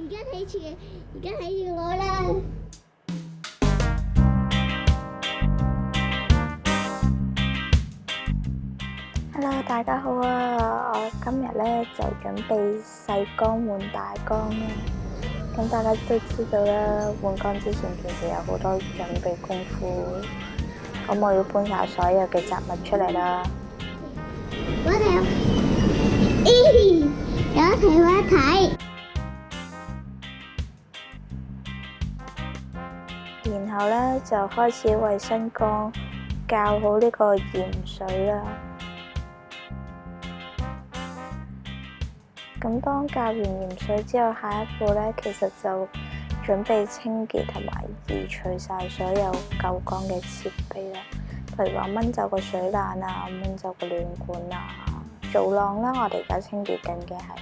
住我啦。Hello，大家好啊！我今日咧就準備細缸換大缸啦。咁大家都知道啦，換缸之前其實有好多準備功夫。咁我要搬晒所有嘅雜物出嚟啦。我哋有一睇。然後咧就開始為新缸校好呢個鹽水啦。咁當校完鹽水之後，下一步咧其實就準備清潔同埋移除晒所有舊缸嘅設備啦。譬如話掹走個水冷啊，掹走個暖管啊，造浪啦，我哋而家清潔緊嘅係。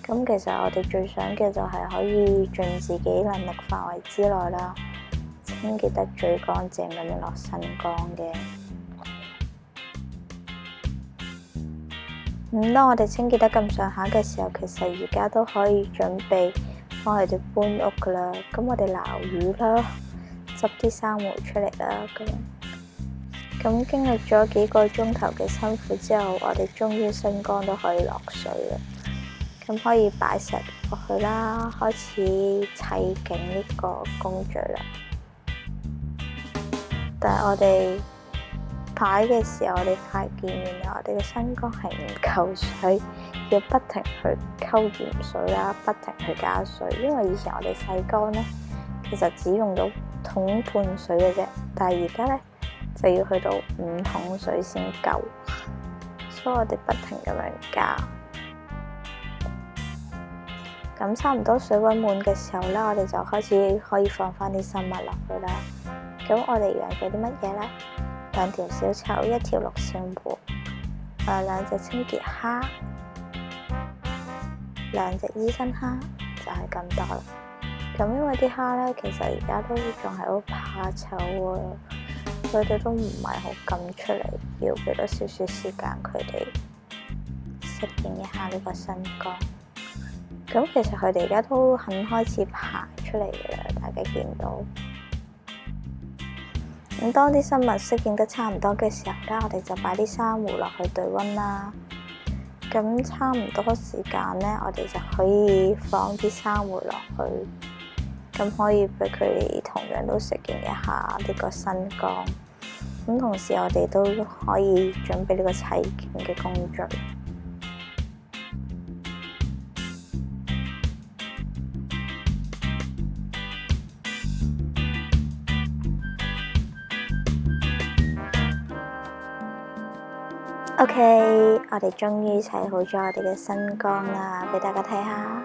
咁其實我哋最想嘅就係可以盡自己能力範圍之內啦，清潔得最乾淨咁樣落新缸嘅。當我哋清潔得咁上下嘅時候，其實而家都可以準備幫佢哋搬屋噶啦。咁我哋撈魚啦，執啲生蠔出嚟啦。咁經歷咗幾個鐘頭嘅辛苦之後，我哋終於新缸都可以落水啦。咁可以擺石落去啦，開始砌景呢個工序啦。但係我哋擺嘅時候，我哋發現原來我哋嘅新缸係唔夠水，要不停去溝鹽水啦，不停去加水。因為以前我哋細缸咧，其實只用到桶半水嘅啫，但係而家咧就要去到5桶水先夠，所以我哋不停咁樣加。咁差唔多水溫滿嘅時候咧，我哋就開始可以放翻啲生物落去啦。咁我哋養咗啲乜嘢咧？2條小丑，1條綠線湖，2隻清潔蝦，2隻醫生蝦，就係咁多啦。咁因為啲蝦咧，其實而家都仲係好怕醜啊，佢哋都唔係好敢出嚟，要俾多少少時間佢哋適應一下呢個新缸。咁其實佢哋而家都肯開始爬出嚟嘅啦，大家見到。咁當啲生物適應得差唔多嘅時候咧，我哋就擺啲珊瑚落去對溫啦。咁差唔多時間咧，我哋就可以放啲珊瑚落去，咁可以俾佢哋同樣都適應一下呢個新缸。咁同時我哋都可以準備呢個砌景嘅工序。OK， 我哋終於砌好咗我哋嘅新缸啦，俾大家睇下。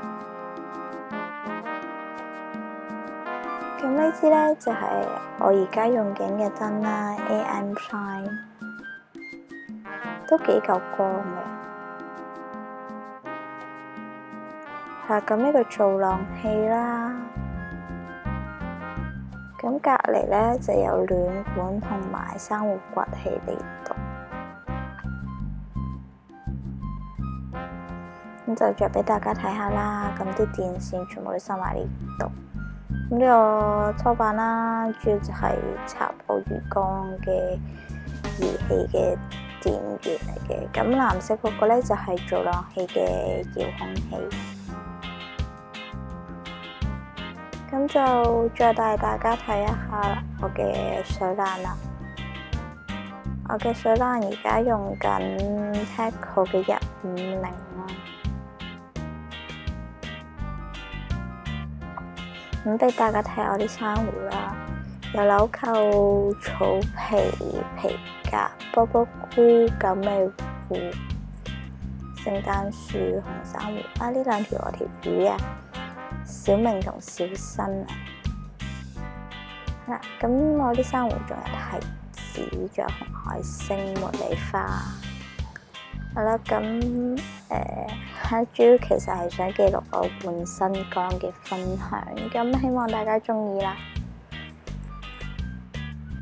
咁呢支咧就係我而家用緊嘅燈啦 ，AM Prime， 都幾夠光嘅。咁呢個造浪器啦，咁隔籬咧就有暖管同埋珊瑚掘起呢度。咁就着俾大家睇下啦，咁啲電線全部都收埋呢度。咁呢個拖板啦，主要就係插我魚缸嘅儀器嘅電源嚟嘅。咁藍色嗰個咧就係造浪器嘅遙控器。咁就再帶大家睇一下我嘅水冷啦。我嘅水冷而家用緊 Taco 嘅150啦。咁俾大家睇下我啲珊瑚啦，有紐扣、草皮、皮革、波波菇、九尾狐、聖誕樹、紅珊瑚啊！呢2條我條魚啊，小明同小新啊。咁我啲珊瑚仲有提子，仲有紅海星、茉莉花。好啦，咁主要其實係想記錄我換新缸嘅分享，咁希望大家鍾意啦〜